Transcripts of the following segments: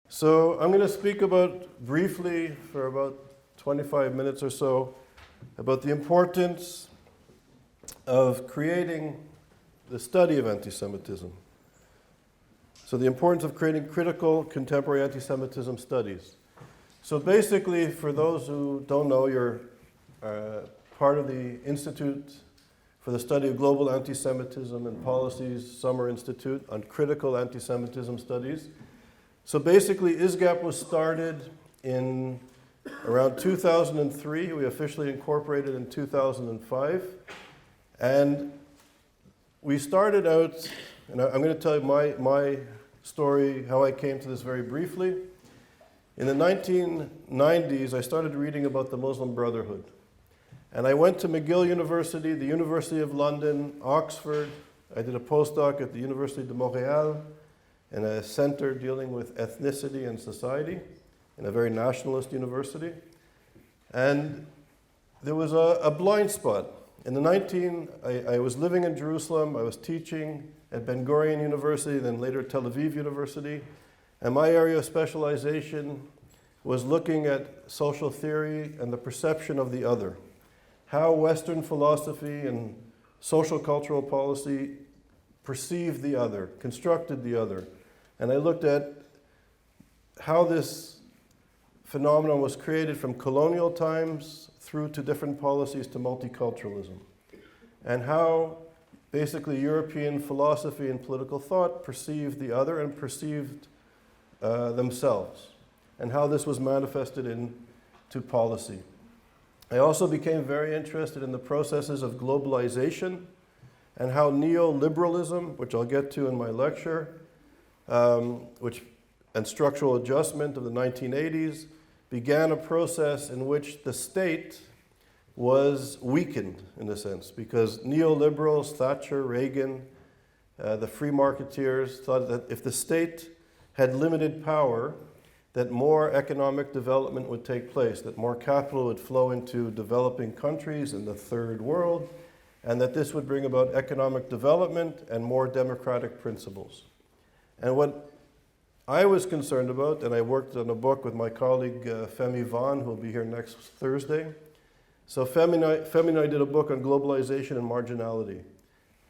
So I'm going to speak briefly for about 25 minutes or so about the importance of creating the study of anti-Semitism. So the importance of creating critical contemporary anti-Semitism studies. So basically, for those who don't know, you're part of the Institute for the Study of Global Anti-Semitism and Policies Summer Institute on Critical Anti-Semitism Studies. So basically, ISGAP was started in around 2003. We officially incorporated in 2005. And we started out, and I'm going to tell you my story, how I came to this very briefly. In the 1990s, I started reading about the Muslim Brotherhood. And I went to McGill University, the University of London, Oxford. I did a postdoc at the University de Montréal, in a center dealing with ethnicity and society, in a very nationalist university. And there was a blind spot. I was living in Jerusalem, I was teaching at Ben Gurion University, then later Tel Aviv University, and my area of specialization was looking at social theory and the perception of the other, how Western philosophy and social cultural policy perceived the other, constructed the other. And I looked at how this phenomenon was created from colonial times through to different policies to multiculturalism, and how basically European philosophy and political thought perceived the other and perceived themselves, and how this was manifested into policy. I also became very interested in the processes of globalization and how neoliberalism, which I'll get to in my lecture, and structural adjustment of the 1980s began a process in which the state was weakened, in a sense, because neoliberals, Thatcher, Reagan, the free marketeers thought that if the state had limited power, that more economic development would take place, that more capital would flow into developing countries in the third world, and that this would bring about economic development and more democratic principles. And what I was concerned about, and I worked on a book with my colleague Femi Vaughan, who will be here next Thursday. So Femi and I did a book on globalization and marginality.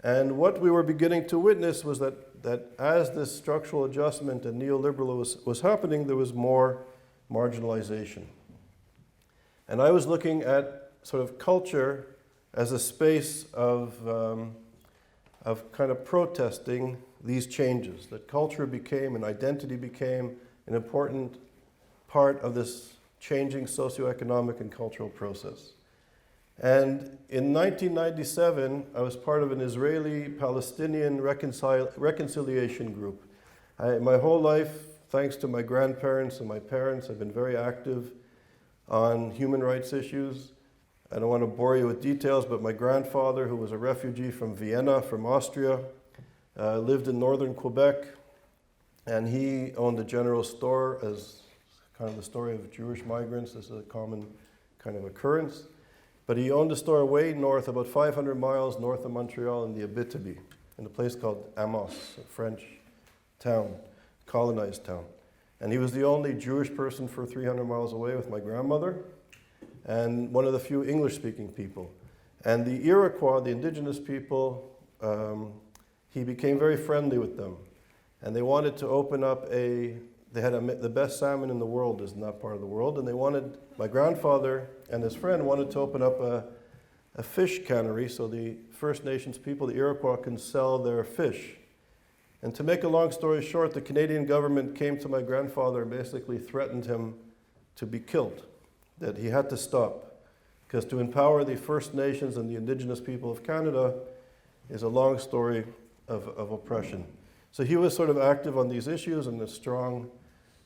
And what we were beginning to witness was that as this structural adjustment and neoliberalism was happening, there was more marginalization. And I was looking at sort of culture as a space of kind of protesting these changes, that culture became and identity became an important part of this changing socioeconomic and cultural process. And in 1997, I was part of an Israeli-Palestinian reconciliation group. My whole life, thanks to my grandparents and my parents, I've been very active on human rights issues. I don't want to bore you with details, but my grandfather, who was a refugee from Vienna, from Austria, lived in northern Quebec, and he owned a general store, as kind of the story of Jewish migrants. This is a common kind of occurrence. But he owned a store way north, about 500 miles north of Montreal in the Abitibi, in a place called Amos, a French town, colonized town. And he was the only Jewish person for 300 miles away with my grandmother, and one of the few English-speaking people. And the Iroquois, the indigenous people, he became very friendly with them. And they wanted to open up the best salmon in the world is in that part of the world, and my grandfather and his friend wanted to open up a fish cannery so the First Nations people, the Iroquois, can sell their fish. And to make a long story short, the Canadian government came to my grandfather and basically threatened him to be killed, that he had to stop. Because to empower the First Nations and the Indigenous people of Canada is a long story of oppression. So he was sort of active on these issues and a strong,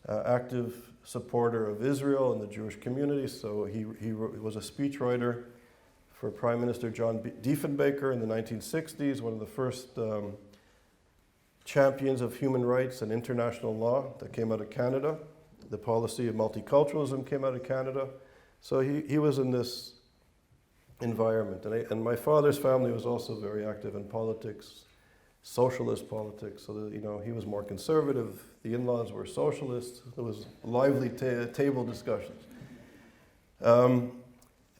active supporter of Israel and the Jewish community. So he was a speechwriter for Prime Minister John Diefenbaker in the 1960s, one of the first champions of human rights and international law that came out of Canada. The policy of multiculturalism came out of Canada. So he was in this environment. And my father's family was also very active in politics socialist politics. So that, he was more conservative. The in-laws were socialists. There was lively table discussions. And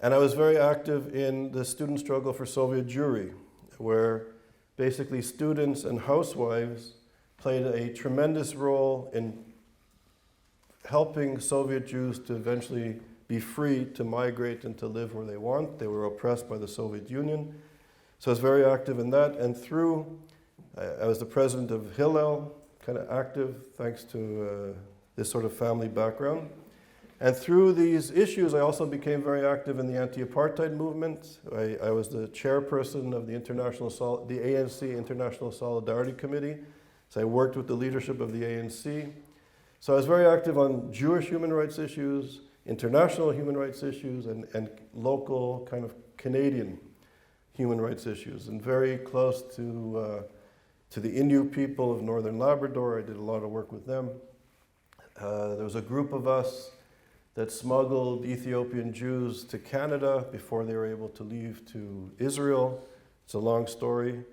I was very active in the student struggle for Soviet Jewry, where basically students and housewives played a tremendous role in helping Soviet Jews to eventually be free to migrate and to live where they want. They were oppressed by the Soviet Union. So I was very active in that. And I was the president of Hillel, kind of active thanks to this sort of family background. And through these issues, I also became very active in the anti-apartheid movement. I was the chairperson of the ANC International Solidarity Committee. So I worked with the leadership of the ANC. So I was very active on Jewish human rights issues, international human rights issues, and local kind of Canadian human rights issues, and very close to the Innu people of Northern Labrador. I did a lot of work with them. There was a group of us that smuggled Ethiopian Jews to Canada before they were able to leave to Israel. It's a long story.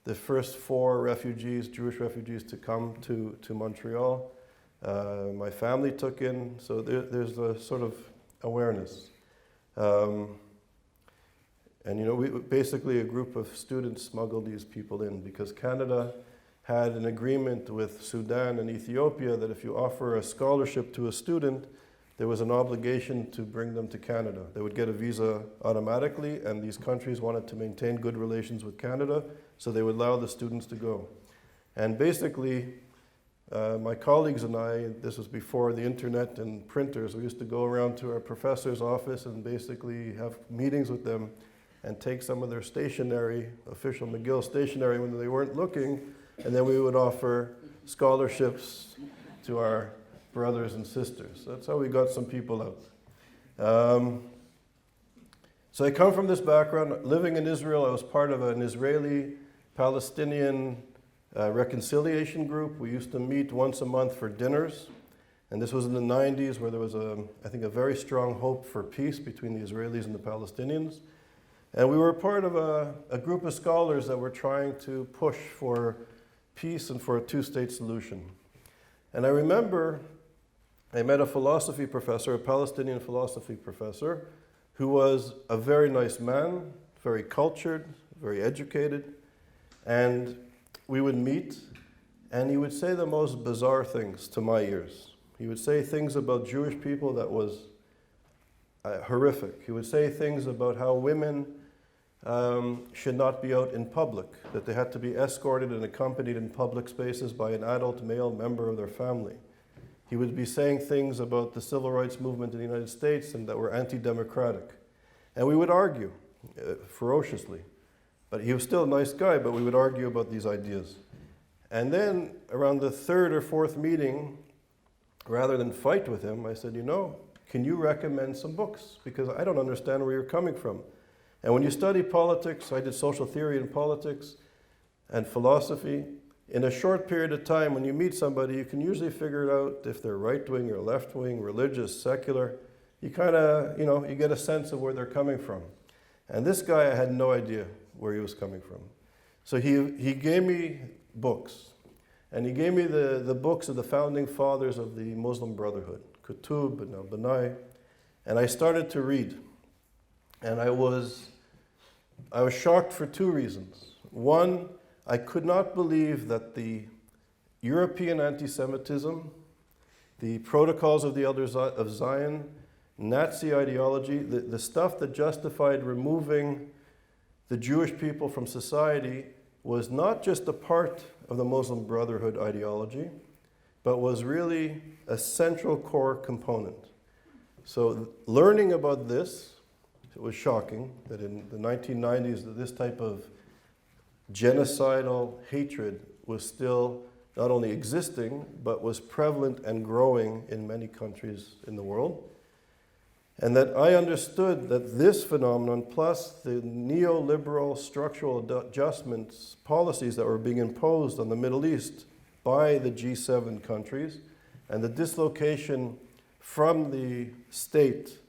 The first 4 refugees, Jewish refugees, to come to Montreal, my family took in, so there's a sort of awareness. And we basically, a group of students smuggled these people in because Canada had an agreement with Sudan and Ethiopia that if you offer a scholarship to a student, there was an obligation to bring them to Canada. They would get a visa automatically, and these countries wanted to maintain good relations with Canada, so they would allow the students to go. And basically, my colleagues and I, this was before the internet and printers, we used to go around to our professor's office and basically have meetings with them and take some of their stationery, official McGill stationery when they weren't looking, and then we would offer scholarships to our brothers and sisters. That's how we got some people out. So I come from this background. Living in Israel, I was part of an Israeli-Palestinian reconciliation group. We used to meet once a month for dinners. And this was in the 90s, where there was, I think, a very strong hope for peace between the Israelis and the Palestinians. And we were part of a group of scholars that were trying to push for peace and for a two-state solution. And I remember I met a philosophy professor, a Palestinian philosophy professor, who was a very nice man, very cultured, very educated. And we would meet, and he would say the most bizarre things to my ears. He would say things about Jewish people that was horrific. He would say things about how women should not be out in public, that they had to be escorted and accompanied in public spaces by an adult male member of their family. He would be saying things about the civil rights movement in the United States and that were anti-democratic. And we would argue ferociously. But he was still a nice guy, but we would argue about these ideas. And then around the 3rd or 4th meeting, rather than fight with him, I said, can you recommend some books? Because I don't understand where you're coming from. And when you study politics, I did social theory and politics and philosophy. In a short period of time, when you meet somebody, you can usually figure out if they're right-wing or left-wing, religious, secular. You kind of, you get a sense of where they're coming from. And this guy, I had no idea where he was coming from. So he gave me books. And he gave me the books of the founding fathers of the Muslim Brotherhood, Qutb and al-Banai. And I started to read. And I was shocked for 2 reasons. One, I could not believe that the European anti-Semitism, the protocols of the Elders of Zion, Nazi ideology, the stuff that justified removing the Jewish people from society was not just a part of the Muslim Brotherhood ideology, but was really a central core component. So learning about this, it was shocking that in the 1990s that this type of genocidal hatred was still not only existing, but was prevalent and growing in many countries in the world. And that I understood that this phenomenon, plus the neoliberal structural adjustments policies that were being imposed on the Middle East by the G7 countries, and the dislocation from the state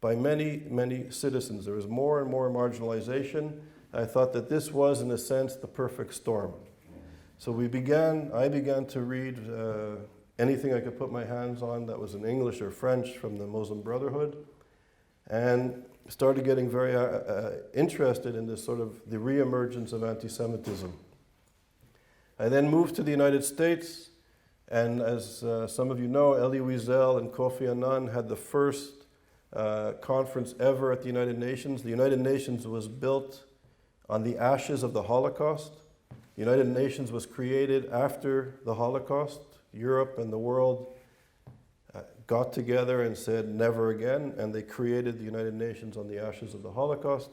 by many, many citizens. There was more and more marginalization, I thought that this was, in a sense, the perfect storm. So I began to read anything I could put my hands on that was in English or French from the Muslim Brotherhood, and started getting very interested in this sort of the reemergence of anti-Semitism. I then moved to the United States, and as some of you know, Elie Wiesel and Kofi Annan had the first conference ever at the United Nations. The United Nations was built on the ashes of the Holocaust. The United Nations was created after the Holocaust. Europe and the world got together and said never again, and they created the United Nations on the ashes of the Holocaust.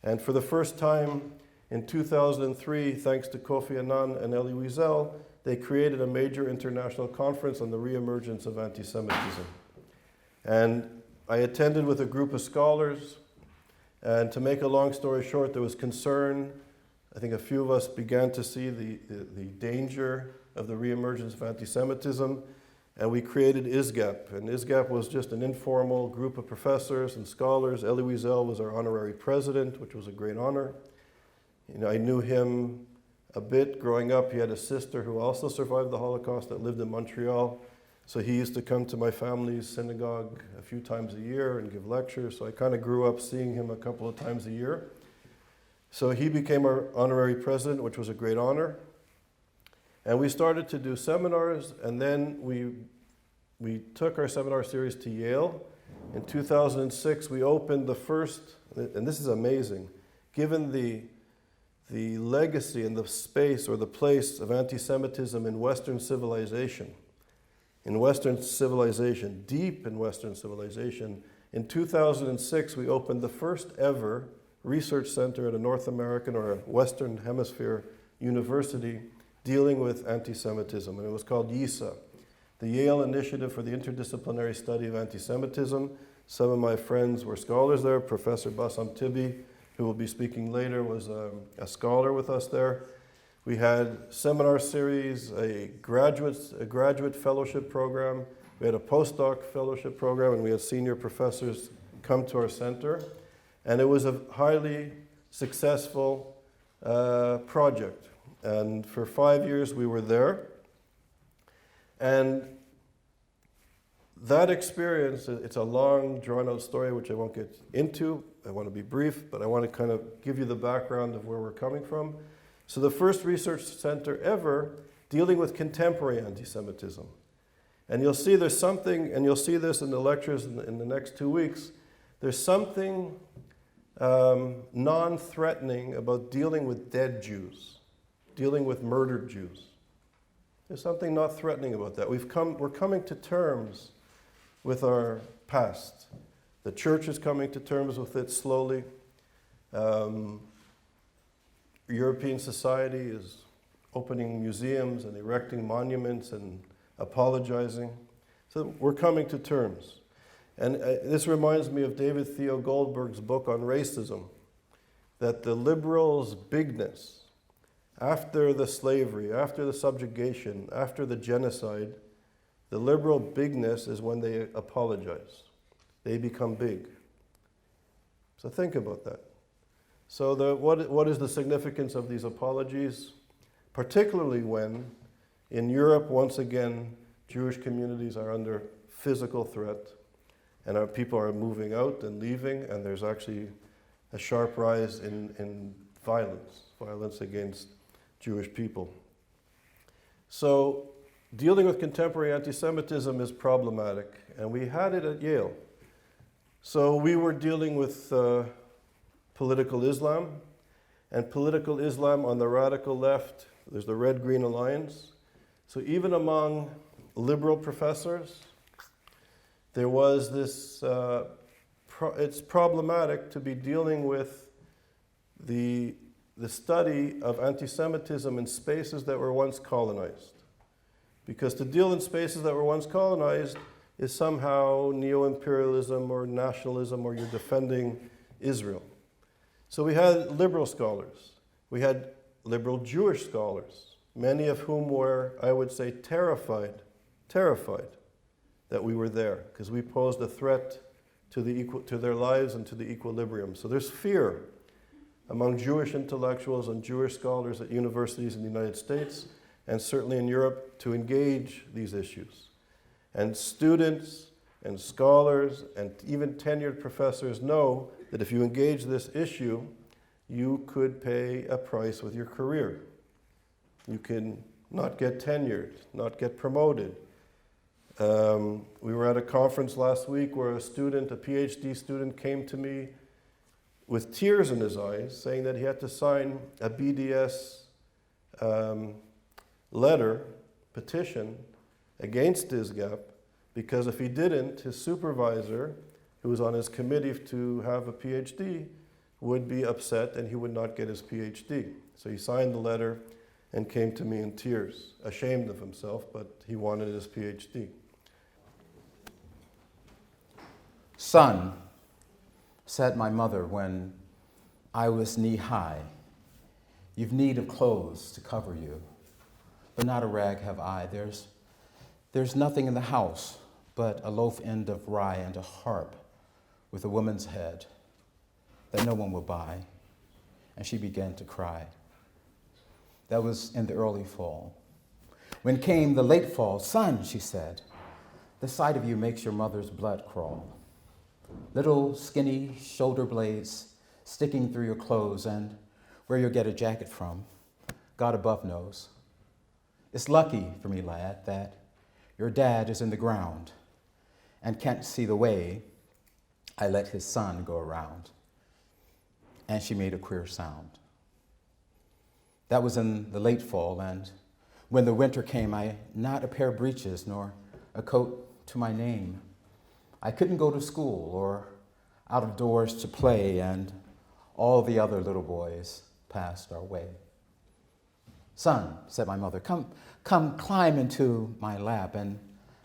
And for the first time in 2003, thanks to Kofi Annan and Elie Wiesel, they created a major international conference on the reemergence of anti-Semitism. And I attended with a group of scholars, and to make a long story short, there was concern. I think a few of us began to see the danger of the reemergence of anti-Semitism, and we created ISGAP. And ISGAP was just an informal group of professors and scholars. Elie Wiesel was our honorary president, which was a great honor. You know, I knew him a bit growing up. He had a sister who also survived the Holocaust that lived in Montreal. So he used to come to my family's synagogue a few times a year and give lectures. So I kind of grew up seeing him a couple of times a year. So he became our honorary president, which was a great honor. And we started to do seminars, and then we took our seminar series to Yale. In 2006, we opened the first, and this is amazing, given the legacy and the space or the place of anti-Semitism in Western civilization. In Western civilization, deep in Western civilization, in 2006, we opened the first ever research center at a North American or a Western Hemisphere university dealing with anti-Semitism, and it was called YISA, the Yale Initiative for the Interdisciplinary Study of Anti-Semitism. Some of my friends were scholars there. Professor Bassam Tibi, who will be speaking later, was a scholar with us there. We had seminar series, a graduate fellowship program, we had a postdoc fellowship program, and we had senior professors come to our center. And it was a highly successful project. And for 5 years we were there. And that experience, it's a long, drawn-out story, which I won't get into. I want to be brief, but I want to kind of give you the background of where we're coming from. So the first research center ever dealing with contemporary anti-Semitism. And you'll see there's something, and you'll see this in the lectures in the next 2 weeks, there's something non-threatening about dealing with dead Jews, dealing with murdered Jews. There's something not threatening about that. We're coming to terms with our past. The church is coming to terms with it slowly. European society is opening museums and erecting monuments and apologizing. So we're coming to terms. And this reminds me of David Theo Goldberg's book on racism, that the liberals' bigness, after the slavery, after the subjugation, after the genocide, the liberal bigness is when they apologize. They become big. So think about that. So what is the significance of these apologies? Particularly when, in Europe, once again, Jewish communities are under physical threat, and our people are moving out and leaving, and there's actually a sharp rise in violence against Jewish people. So dealing with contemporary anti-Semitism is problematic, and we had it at Yale. So we were dealing with political Islam, and political Islam on the radical left, there's the Red-Green Alliance. So even among liberal professors, there was this, it's problematic to be dealing with the study of anti-Semitism in spaces that were once colonized. Because to deal in spaces that were once colonized is somehow neo-imperialism or nationalism, or you're defending Israel. So we had liberal scholars. We had liberal Jewish scholars, many of whom were, I would say, terrified that we were there, because we posed a threat to their lives and to the equilibrium. So there's fear. among Jewish intellectuals and Jewish scholars at universities in the United States and certainly in Europe to engage these issues. And students and scholars and even tenured professors know that if you engage this issue, you could pay a price with your career. You can not get tenured, not get promoted. We were at a conference last week where a PhD student came to me with tears in his eyes, saying that he had to sign a BDS petition against ISGAP, because if he didn't, his supervisor, who was on his committee to have a PhD, would be upset and he would not get his PhD. So he signed the letter and came to me in tears, ashamed of himself, but he wanted his PhD. Son, said my mother when I was knee-high, you've need of clothes to cover you, but not a rag have I. There's nothing in the house but a loaf end of rye and a harp with a woman's head that no one will buy. And she began to cry. That was in the early fall. When came the late fall, son, she said, the sight of you makes your mother's blood crawl. Little skinny shoulder blades sticking through your clothes, and where you'll get a jacket from, God above knows. It's lucky for me, lad, that your dad is in the ground and can't see the way I let his son go around. And she made a queer sound. That was in the late fall, and when the winter came, I not a pair of breeches nor a coat to my name. I couldn't go to school or out of doors to play, and all the other little boys passed our way. Son, said my mother, come climb into my lap, and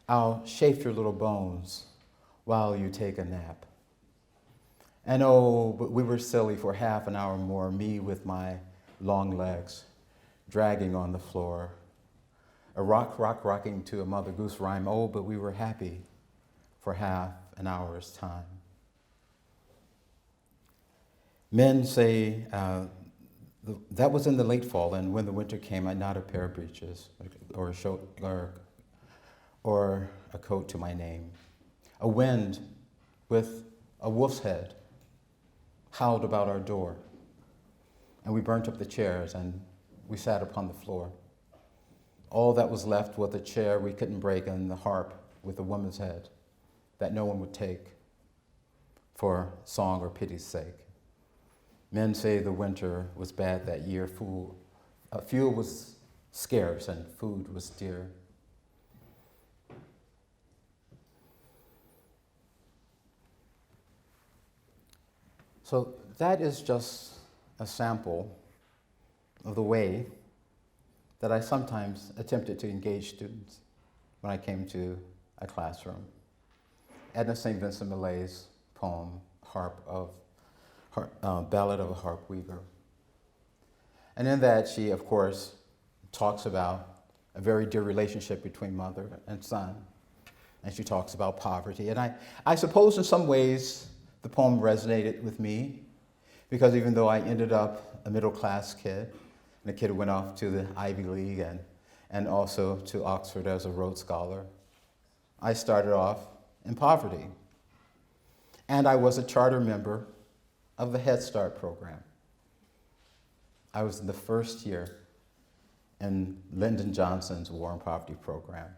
I'll chafe your little bones while you take a nap. And oh, but we were silly for half an hour more, me with my long legs dragging on the floor. A rocking to a Mother Goose rhyme. Oh, but we were happy for half an hour's time. Men say that was in the late fall, and when the winter came, I not a pair of breeches or a coat to my name. A wind with a wolf's head howled about our door, and we burnt up the chairs and we sat upon the floor. All that was left was a chair we couldn't break and the harp with a woman's head that no one would take for song or pity's sake. Men say the winter was bad that year. Fuel was scarce and food was dear. So that is just a sample of the way that I sometimes attempted to engage students when I came to a classroom. Edna St. Vincent Millay's poem, Ballad of a Harp Weaver. And in that she, of course, talks about a very dear relationship between mother and son. And she talks about poverty. And I suppose in some ways the poem resonated with me, because even though I ended up a middle-class kid, and a kid who went off to the Ivy League and also to Oxford as a Rhodes Scholar, I started off in poverty. And I was a charter member of the Head Start program. I was in the first year in Lyndon Johnson's War and Poverty program.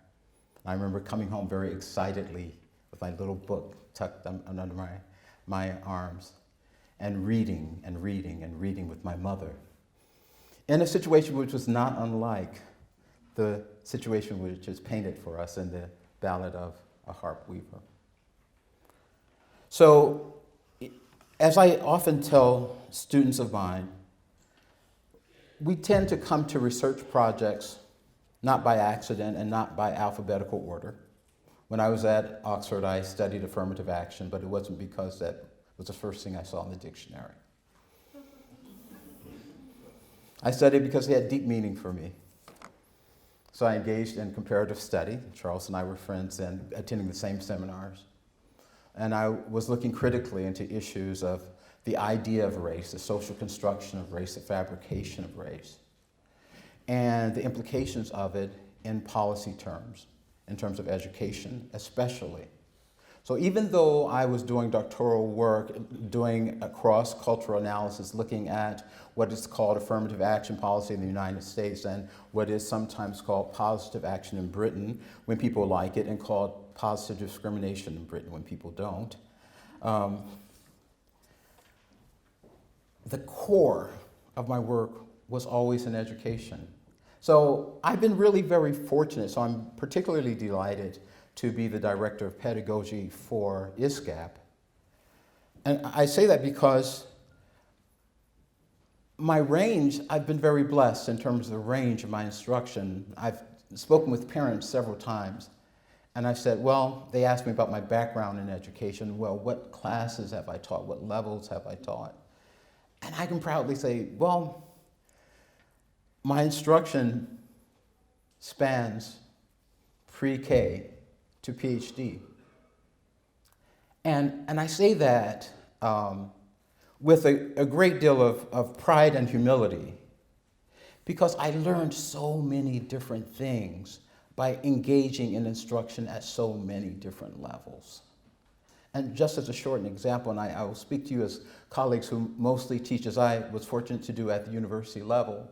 I remember coming home very excitedly with my little book tucked under my arms and reading with my mother in a situation which was not unlike the situation which is painted for us in the Ballad of a Harp Weaver. So, as I often tell students of mine, we tend to come to research projects not by accident and not by alphabetical order. When I was at Oxford, I studied affirmative action, but it wasn't because that was the first thing I saw in the dictionary. I studied because it had deep meaning for me. So I engaged in comparative study. Charles and I were friends and attending the same seminars. And I was looking critically into issues of the idea of race, the social construction of race, the fabrication of race, and the implications of it in policy terms, in terms of education especially. So even though I was doing doctoral work, doing a cross-cultural analysis, looking at what is called affirmative action policy in the United States and what is sometimes called positive action in Britain when people like it, and called positive discrimination in Britain when people don't, the core of my work was always in education. So I've been really very fortunate, so I'm particularly delighted to be the director of pedagogy for ISGAP. And I say that because my range, I've been very blessed in terms of the range of my instruction. I've spoken with parents several times, and I said, well, they asked me about my background in education. Well, what classes have I taught? What levels have I taught? And I can proudly say, well, my instruction spans pre-K to PhD. And I say that with a great deal of pride and humility, because I learned so many different things by engaging in instruction at so many different levels. And just as a short example, and I will speak to you as colleagues who mostly teach, as I was fortunate to do at the university level.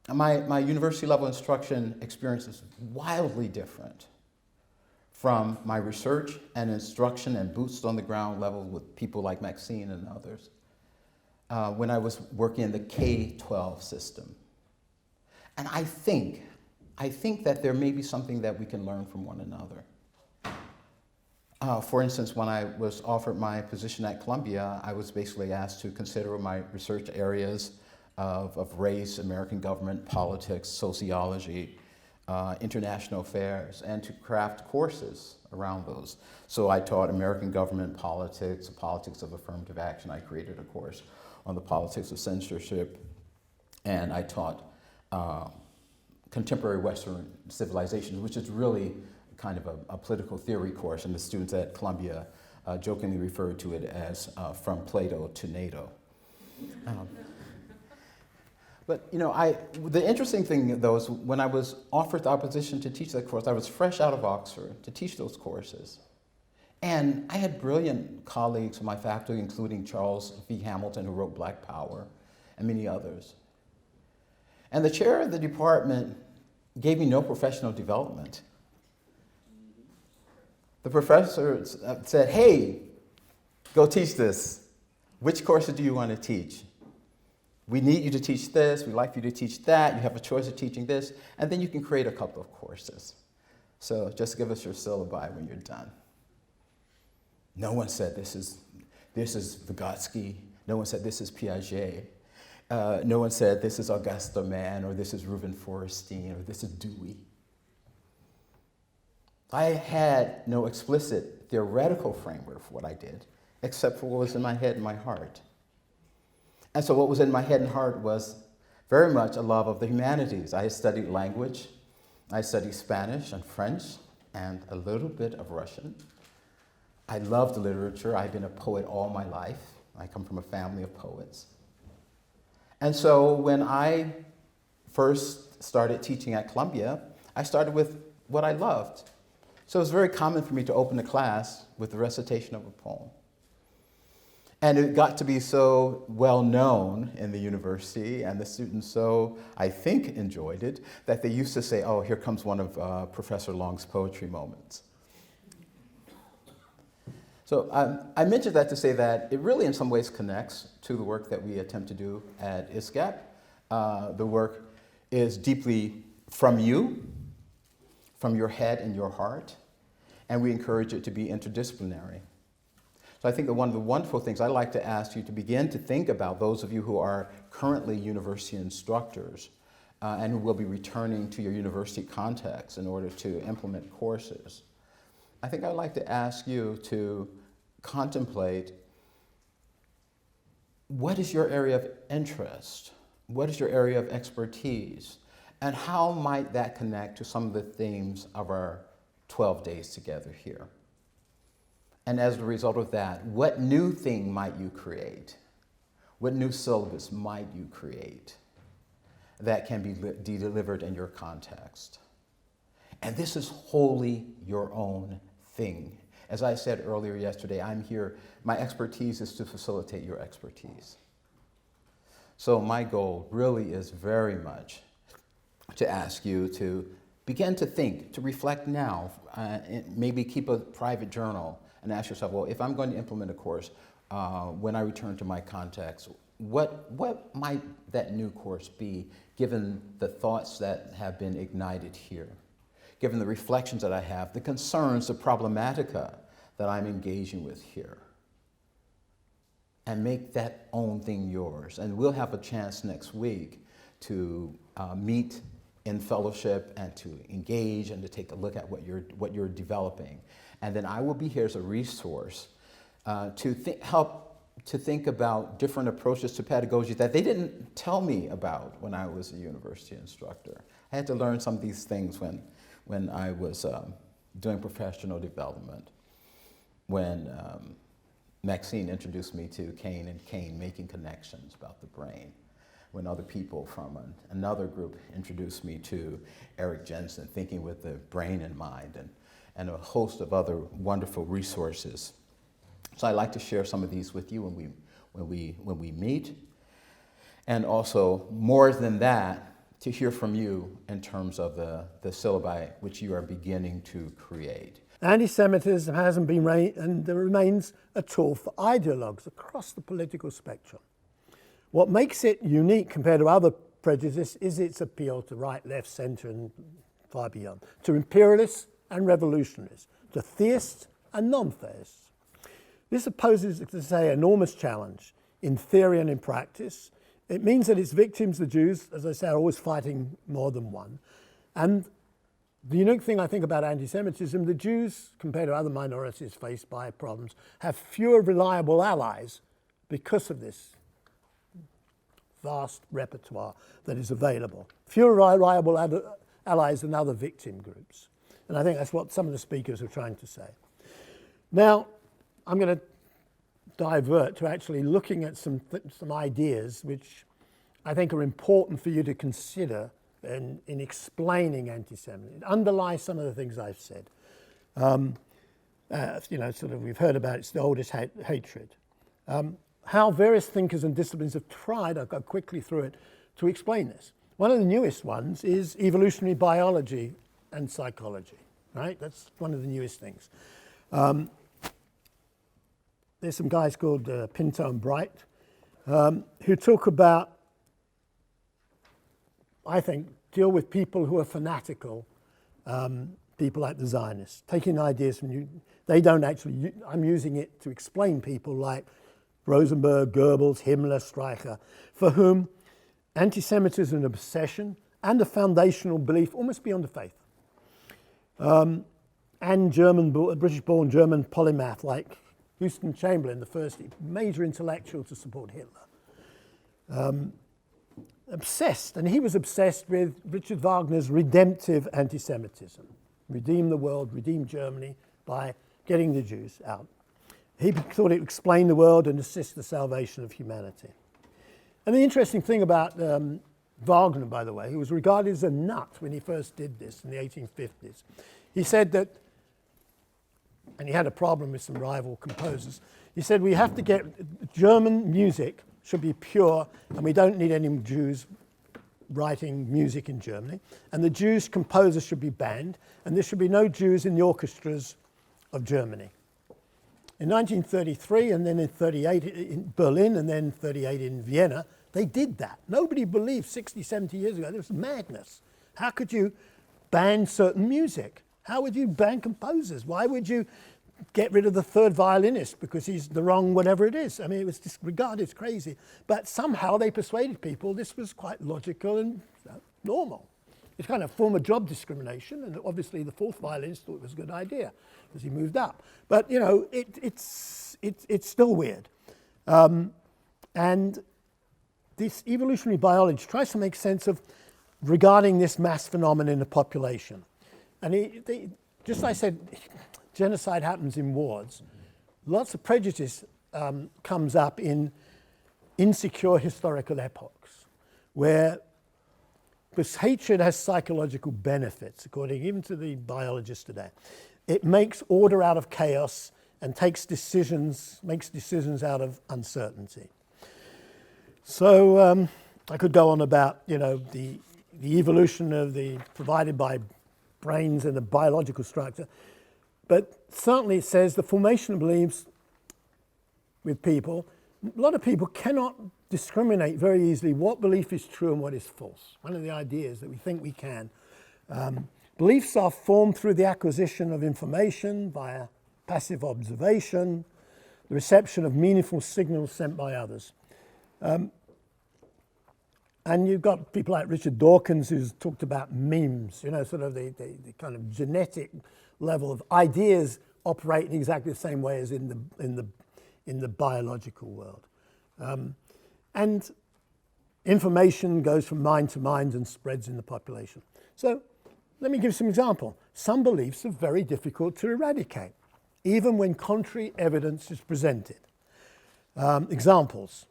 My university level instruction experience is wildly different from my research and instruction and boots on the ground level with people like Maxine and others when I was working in the K-12 system. And I think that there may be something that we can learn from one another. For instance, when I was offered my position at Columbia, I was basically asked to consider my research areas of race, American government, politics, sociology, international affairs, and to craft courses around those. So I taught American government politics, the politics of affirmative action. I created a course on the politics of censorship, and I taught contemporary Western civilizations, which is really kind of a political theory course, and the students at Columbia jokingly referred to it as from Plato to NATO. But you know, the interesting thing though is when I was offered the opportunity to teach that course, I was fresh out of Oxford to teach those courses. And I had brilliant colleagues on my faculty, including Charles V. Hamilton, who wrote Black Power, and many others. And the chair of the department gave me no professional development. The professor said, hey, go teach this. Which courses do you want to teach? We need you to teach this, we'd like you to teach that, you have a choice of teaching this, and then you can create a couple of courses. So just give us your syllabi when you're done. No one said this is Vygotsky, no one said this is Piaget, no one said this is Auguste Mann, or this is Reuben Forrestine, or this is Dewey. I had no explicit theoretical framework for what I did, except for what was in my head and my heart. And so what was in my head and heart was very much a love of the humanities. I studied language, I studied Spanish and French, and a little bit of Russian. I loved literature. I've been a poet all my life. I come from a family of poets. And so when I first started teaching at Columbia, I started with what I loved. So it was very common for me to open a class with the recitation of a poem. And it got to be so well known in the university, and the students so, I think, enjoyed it, that they used to say, oh, here comes one of Professor Long's poetry moments. So I mentioned that to say that it really in some ways connects to the work that we attempt to do at ISGAP. The work is deeply from you, from your head and your heart, and we encourage it to be interdisciplinary. So I think that one of the wonderful things I'd like to ask you to begin to think about, those of you who are currently university instructors and who will be returning to your university context in order to implement courses, I think I'd like to ask you to contemplate what is your area of interest, what is your area of expertise, and how might that connect to some of the themes of our 12 days together here. And as a result of that, what new thing might you create? What new syllabus might you create that can be delivered in your context? And this is wholly your own thing. As I said earlier yesterday, I'm here, my expertise is to facilitate your expertise. So my goal really is very much to ask you to begin to think, to reflect now, and maybe keep a private journal and ask yourself, well, if I'm going to implement a course, when I return to my context, what might that new course be, given the thoughts that have been ignited here, given the reflections that I have, the concerns, the problematica that I'm engaging with here? And make that own thing yours. And we'll have a chance next week to meet in fellowship and to engage and to take a look at what you're developing. And then I will be here as a resource to help to think about different approaches to pedagogy that they didn't tell me about when I was a university instructor. I had to learn some of these things when I was doing professional development, when Maxine introduced me to Kane and Kane Making Connections about the brain, when other people from another group introduced me to Eric Jensen, Thinking with the Brain in Mind, and a host of other wonderful resources. So I'd like to share some of these with you when we meet, and also more than that, to hear from you in terms of the syllabi which you are beginning to create. Anti-Semitism hasn't been and remains a tool for ideologues across the political spectrum. What makes it unique compared to other prejudice is its appeal to right, left, centre and far beyond, to imperialists and revolutionaries, to theists and non-theists. This poses, to say, enormous challenge in theory and in practice. It means that its victims, the Jews, as I say, are always fighting more than one. And the unique thing I think about anti-Semitism, the Jews, compared to other minorities faced by problems, have fewer reliable allies because of this vast repertoire that is available. Fewer reliable allies than other victim groups. And I think that's what some of the speakers are trying to say. Now, I'm going to divert to actually looking at some ideas which I think are important for you to consider in explaining anti-Semitism. It underlies some of the things I've said. Sort of we've heard about it's the oldest hatred. How various thinkers and disciplines have tried, I'll go quickly through it, to explain this. One of the newest ones is evolutionary biology and psychology, right? That's one of the newest things. There's some guys called Pinto and Bright who talk about, I think, deal with people who are fanatical, people like the Zionists, taking ideas from you. They don't actually, I'm using it to explain people like Rosenberg, Goebbels, Himmler, Streicher, for whom anti-Semitism is an obsession and a foundational belief almost beyond the faith. And British-born German polymath like Houston Chamberlain, the first major intellectual to support Hitler. Obsessed, and he was obsessed with Richard Wagner's redemptive anti-Semitism. Redeem the world, redeem Germany by getting the Jews out. He thought it would explain the world and assist the salvation of humanity. And the interesting thing about Wagner, by the way, he was regarded as a nut when he first did this in the 1850s. He said that, and he had a problem with some rival composers, he said we have to get German music should be pure, and we don't need any Jews writing music in Germany. And the Jewish composers should be banned, and there should be no Jews in the orchestras of Germany. In 1933, and then in 38 in Berlin, and then 38 in Vienna, they did that. Nobody believed 60, 70 years ago. There was madness. How could you ban certain music? How would you ban composers? Why would you get rid of the third violinist because he's the wrong whatever it is? I mean, it was just regarded as crazy. But somehow they persuaded people this was quite logical and normal. It's kind of form of job discrimination, and obviously the fourth violinist thought it was a good idea because he moved up. But, you know, it's still weird. And this evolutionary biology tries to make sense of regarding this mass phenomenon in the population. And just like I said, genocide happens in wards. lots of prejudice comes up in insecure historical epochs, where because hatred has psychological benefits, according even to the biologists today. It makes order out of chaos and makes decisions out of uncertainty. So I could go on about, the evolution of provided by brains and the biological structure, but certainly it says the formation of beliefs with people, a lot of people cannot discriminate very easily what belief is true and what is false. One of the ideas that we think we can. Beliefs are formed through the acquisition of information via passive observation, the reception of meaningful signals sent by others. And you've got people like Richard Dawkins who's talked about memes, sort of the kind of genetic level of ideas operate in exactly the same way as in the biological world. And information goes from mind to mind and spreads in the population. So let me give some example. Some beliefs are very difficult to eradicate, even when contrary evidence is presented. Examples.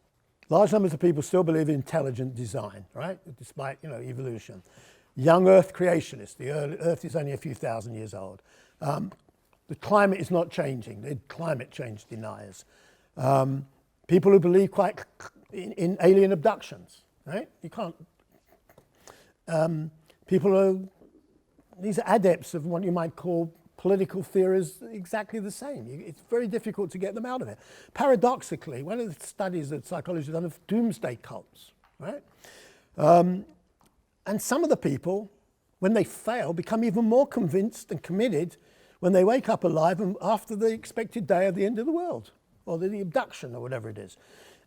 Large numbers of people still believe in intelligent design, right? Despite, evolution. Young Earth creationists. The Earth is only a few thousand years old. The climate is not changing. They're climate change deniers. People who believe quite in alien abductions, right? You can't. These are adepts of what you might call political theories, exactly the same. It's very difficult to get them out of it. Paradoxically, one of the studies that psychology has done of doomsday cults, right? And some of the people, when they fail, become even more convinced and committed when they wake up alive and after the expected day of the end of the world, or the abduction, or whatever it is.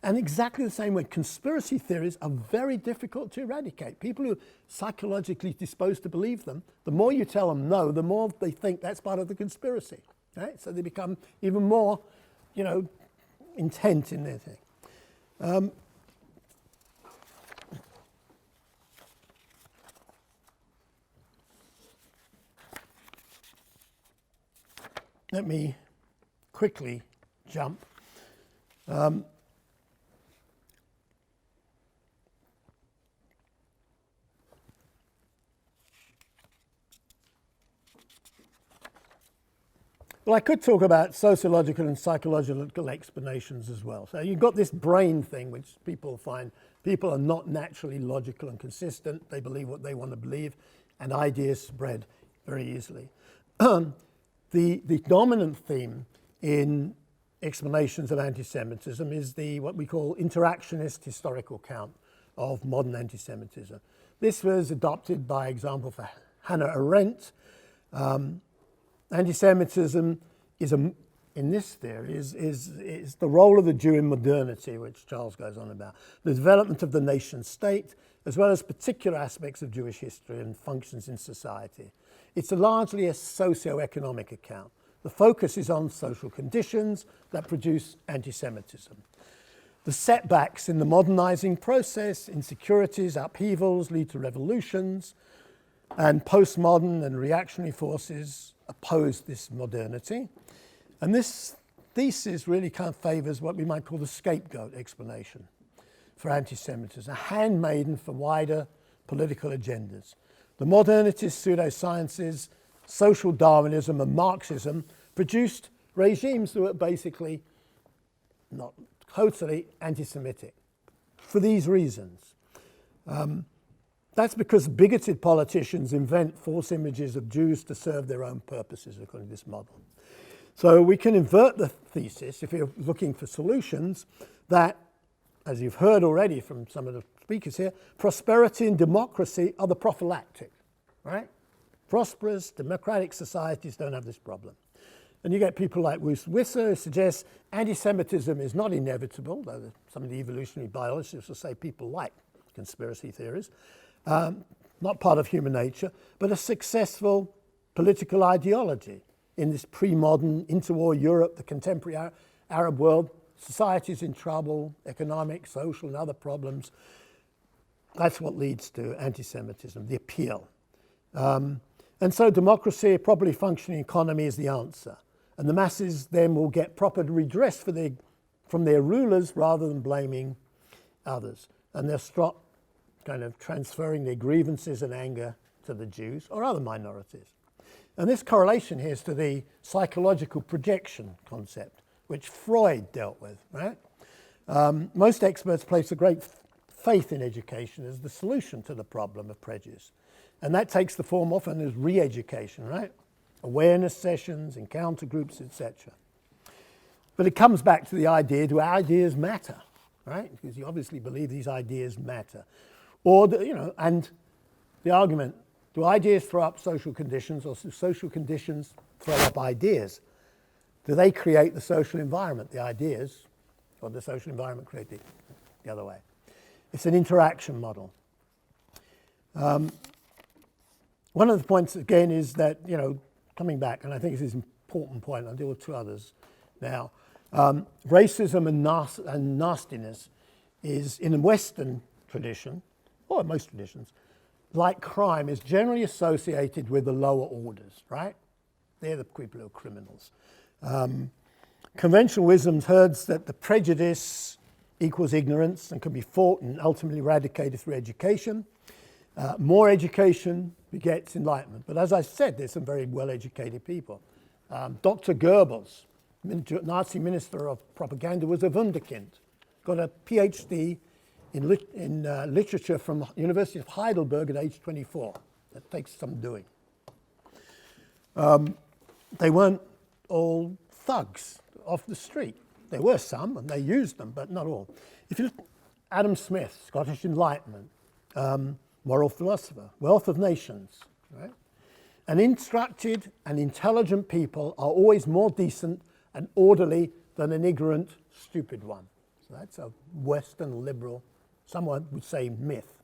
And exactly the same way, conspiracy theories are very difficult to eradicate. People who are psychologically disposed to believe them, the more you tell them no, the more they think that's part of the conspiracy, right? So they become even more, intent in their thing. Let me quickly jump. Well, I could talk about sociological and psychological explanations as well. So you've got this brain thing, which people find people are not naturally logical and consistent. They believe what they want to believe, and ideas spread very easily. The dominant theme in explanations of anti-Semitism is what we call interactionist historical account of modern anti-Semitism. This was adopted by example for Hannah Arendt. Anti-Semitism in this theory is the role of the Jew in modernity, which Charles goes on about, the development of the nation state, as well as particular aspects of Jewish history and functions in society. It's largely a socio-economic account. The focus is on social conditions that produce anti-Semitism. The setbacks in the modernizing process, insecurities, upheavals lead to revolutions, and postmodern and reactionary forces oppose this modernity. And this thesis really kind of favors what we might call the scapegoat explanation for anti-Semitism, a handmaiden for wider political agendas. The modernist pseudosciences, social Darwinism and Marxism produced regimes that were basically not totally anti-Semitic for these reasons. That's because bigoted politicians invent false images of Jews to serve their own purposes, according to this model. So we can invert the thesis, if you're looking for solutions, that, as you've heard already from some of the speakers here, prosperity and democracy are the prophylactic, right? Prosperous, democratic societies don't have this problem. And you get people like Wisser who suggest anti-Semitism is not inevitable, though some of the evolutionary biologists will say people like conspiracy theories. Not part of human nature, but a successful political ideology in this pre-modern interwar Europe, the contemporary Arab world. Society's in trouble, economic, social, and other problems. That's what leads to anti-Semitism, the appeal. And so democracy, a properly functioning economy is the answer. And the masses then will get proper redress from their rulers rather than blaming others. And they'll stop kind of transferring their grievances and anger to the Jews or other minorities. And this correlation here is to the psychological projection concept, which Freud dealt with, right? Most experts place a great faith in education as the solution to the problem of prejudice. And that takes the form often as re-education, right? Awareness sessions, encounter groups, etc. But it comes back to the idea, do ideas matter, right? Because you obviously believe these ideas matter. Or, and the argument, do ideas throw up social conditions or do social conditions throw up ideas? Do they create the social environment, the ideas, or the social environment created the other way? It's an interaction model. One of the points, again, is that, coming back, and I think this is an important point, I'll deal with two others now. Racism and nastiness is, in a Western tradition, or most traditions, like crime, is generally associated with the lower orders, right? They're the people who are criminals. Conventional wisdom holds that the prejudice equals ignorance and can be fought and ultimately eradicated through education. More education begets enlightenment. But as I said, there's some very well-educated people. Dr. Goebbels, Nazi minister of propaganda, was a wunderkind. Got a PhD in literature from the University of Heidelberg at age 24. That takes some doing. They weren't all thugs off the street. There were some, and they used them, but not all. If you look at Adam Smith, Scottish Enlightenment, moral philosopher, Wealth of Nations, right? And instructed and intelligent people are always more decent and orderly than an ignorant, stupid one. So that's a Western liberal, someone would say, myth.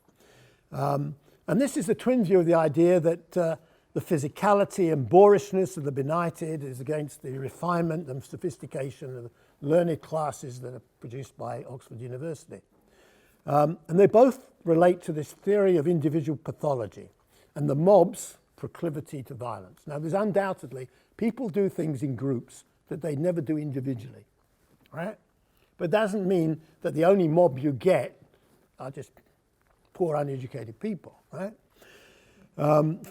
And this is the twin view of the idea that the physicality and boorishness of the benighted is against the refinement and sophistication of the learned classes that are produced by Oxford University. And they both relate to this theory of individual pathology and the mob's proclivity to violence. Now, there's undoubtedly people do things in groups that they never do individually, right? But it doesn't mean that the only mob you get are just poor, uneducated people, right?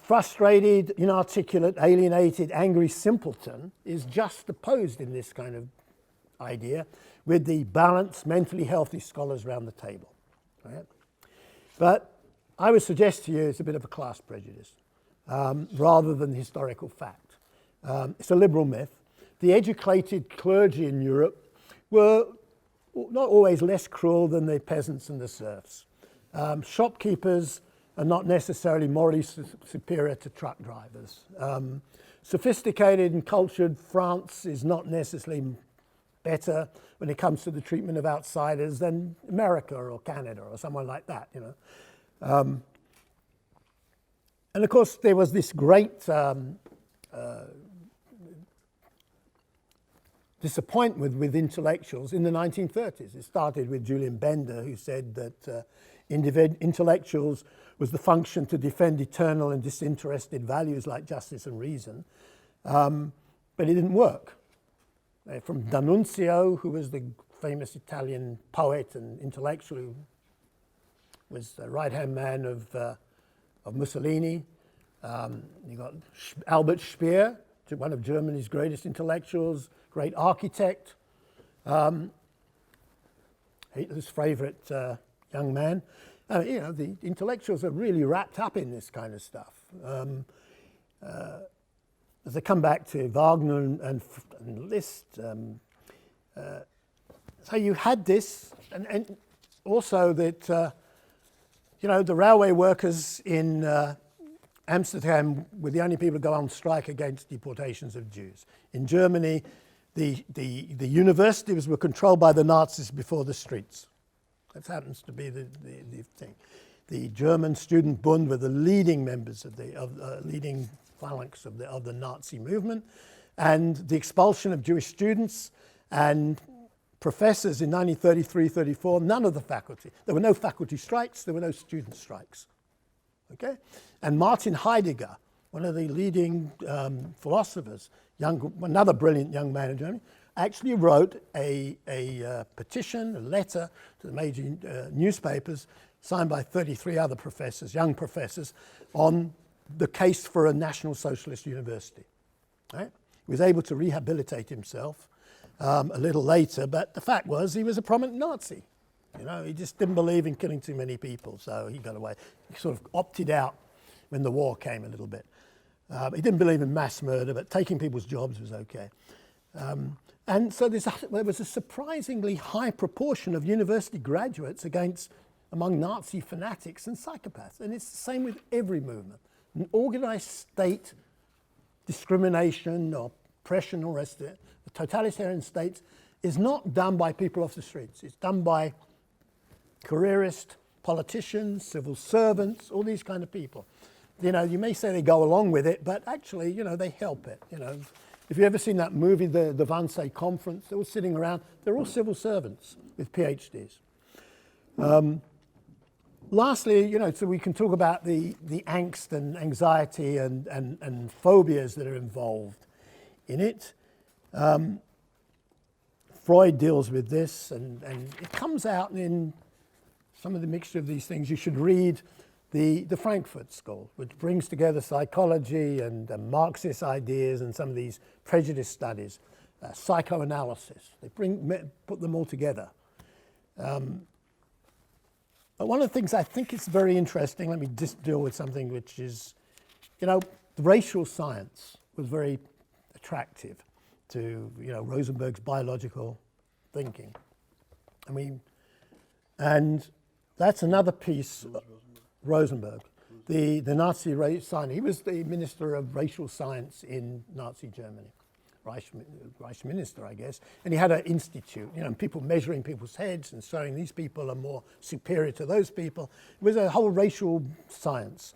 Frustrated, inarticulate, alienated, angry simpleton is juxtaposed in this kind of idea with the balanced, mentally healthy scholars around the table, right? But I would suggest to you it's a bit of a class prejudice rather than historical fact. It's a liberal myth. The educated clergy in Europe were not always less cruel than the peasants and the serfs. Shopkeepers are not necessarily morally superior to truck drivers. Sophisticated and cultured France is not necessarily better when it comes to the treatment of outsiders than America or Canada or someone like that, And of course, there was this great disappointment with intellectuals in the 1930s. It started with Julian Bender, who said that intellectuals was the function to defend eternal and disinterested values like justice and reason. But it didn't work. From D'Annunzio, who was the famous Italian poet and intellectual, who was the right-hand man of Mussolini. You got Albert Speer, one of Germany's greatest intellectuals, great architect, Hitler's favorite young man. The intellectuals are really wrapped up in this kind of stuff. As I come back to Wagner and Liszt, so you had this, and also that, the railway workers in Amsterdam were the only people to go on strike against deportations of Jews. In Germany, the universities were controlled by the Nazis before the streets. That happens to be the thing. The German Student Bund were the leading members of the leading phalanx of the Nazi movement, and the expulsion of Jewish students and professors in 1933-34, none of the faculty. There were no faculty strikes, there were no student strikes. Okay? And Martin Heidegger, one of the leading philosophers, another brilliant young man in Germany, actually wrote a petition, a letter to the major newspapers, signed by 33 other professors, young professors, on the case for a National Socialist university. Right? He was able to rehabilitate himself a little later, but the fact was he was a prominent Nazi. You know, he just didn't believe in killing too many people, so he got away. He sort of opted out when the war came a little bit. He didn't believe in mass murder, but taking people's jobs was okay. And so there was a surprisingly high proportion of university graduates among Nazi fanatics and psychopaths. And it's the same with every movement. An organized state discrimination or oppression or rest of it, the totalitarian states, is not done by people off the streets. It's done by careerist politicians, civil servants, all these kind of people. You know, you may say they go along with it, but actually, you know, they help it. You know, if you've ever seen that movie, the Wannsee Conference, they're all sitting around. They're all civil servants with PhDs. Lastly, you know, so we can talk about the angst and anxiety and phobias that are involved in it. Freud deals with this, and it comes out in some of the mixture of these things. You should read the Frankfurt School, which brings together psychology and Marxist ideas and some of these prejudice studies, psychoanalysis. They put them all together. But one of the things I think is very interesting, let me just deal with something which is, you know, racial science was very attractive to, you know, Rosenberg's biological thinking. And that's another piece. Rosenberg, the Nazi scientist. He was the minister of racial science in Nazi Germany, Reich minister, I guess. And he had an institute, you know, people measuring people's heads and showing these people are more superior to those people. It was a whole racial science.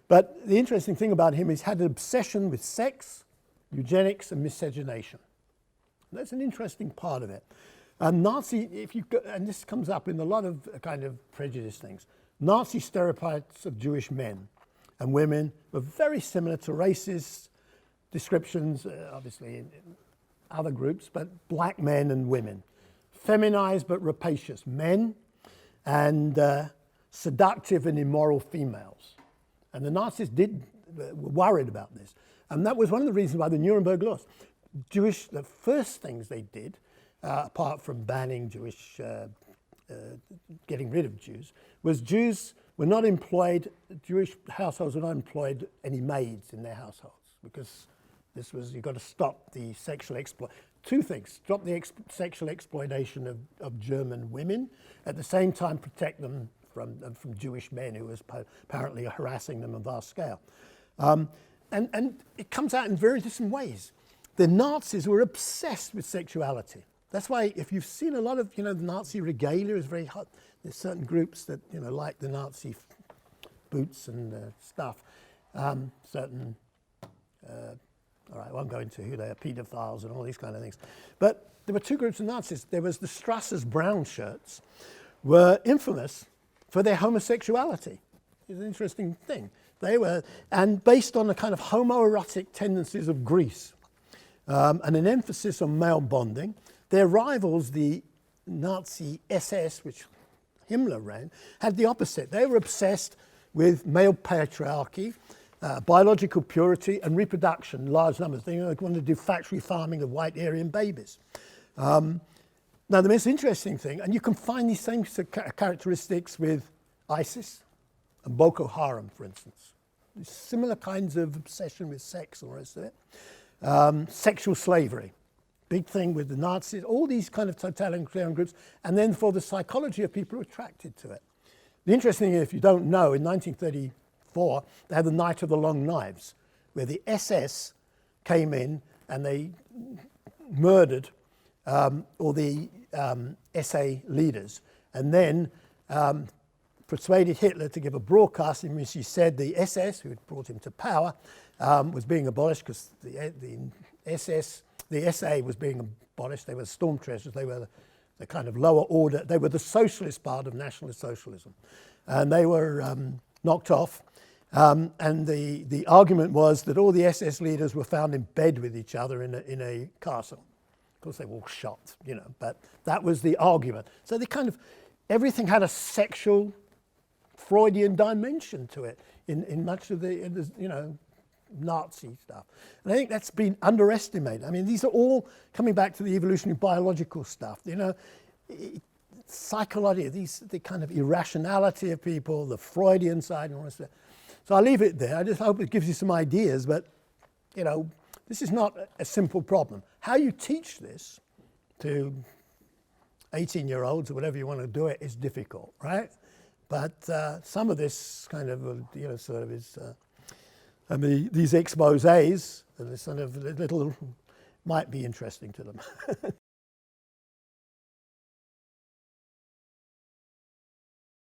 But the interesting thing about him is he had an obsession with sex, eugenics, and miscegenation. That's an interesting part of it. Nazi, and this comes up in a lot of kind of prejudice things. Nazi stereotypes of Jewish men and women were very similar to racist descriptions, obviously in other groups, but black men and women. Feminized but rapacious men and seductive and immoral females. And the Nazis were worried about this. And that was one of the reasons why the Nuremberg laws. The first things they did, apart from banning getting rid of Jews, was Jews were not employed, Jewish households were not employed any maids in their households, because this was, you've got to stop the sexual two things, stop the sexual exploitation of German women, at the same time protect them from Jewish men who was apparently harassing them on a vast scale. And it comes out in very different ways. The Nazis were obsessed with sexuality. That's why if you've seen a lot of, you know, the Nazi regalia is very hot. There's certain groups that, you know, like the Nazi boots and stuff. All right, I won't go into who they are, pedophiles and all these kind of things. But there were two groups of Nazis. There was the Strasser's brown shirts, were infamous for their homosexuality. It's an interesting thing. They were, and based on the kind of homoerotic tendencies of Greece, and an emphasis on male bonding. Their rivals, the Nazi SS, which Himmler ran, had the opposite. They were obsessed with male patriarchy, biological purity, and reproduction, large numbers. They wanted to do factory farming of white Aryan babies. Now, the most interesting thing, and you can find these same characteristics with ISIS and Boko Haram, for instance. These similar kinds of obsession with sex and the rest of it. Sexual slavery, big thing with the Nazis, all these kind of totalitarian groups, and then for the psychology of people who are attracted to it. The interesting thing, if you don't know, in 1934, they had the Night of the Long Knives, where the SS came in and they murdered all the SA leaders, and then persuaded Hitler to give a broadcast in which he said the SS, who had brought him to power, was being abolished because the SA was being abolished. They were storm treasures. They were the kind of lower order. They were the socialist part of Nationalist Socialism. And they were knocked off. And the argument was that all the SS leaders were found in bed with each other in a castle. Of course, they were all shot, you know, but that was the argument. So they kind of, everything had a sexual Freudian dimension to it in much of the, you know, Nazi stuff. And I think that's been underestimated. I mean, these are all coming back to the evolutionary biological stuff, you know, psychology, the kind of irrationality of people, the Freudian side and all this. So I'll leave it there. I just hope it gives you some ideas, but, you know, this is not a simple problem. How you teach this to 18-year-olds or whatever you want to do it is difficult, right? But some of this kind of, you know, sort of is, these exposés, and this sort of little, might be interesting to them.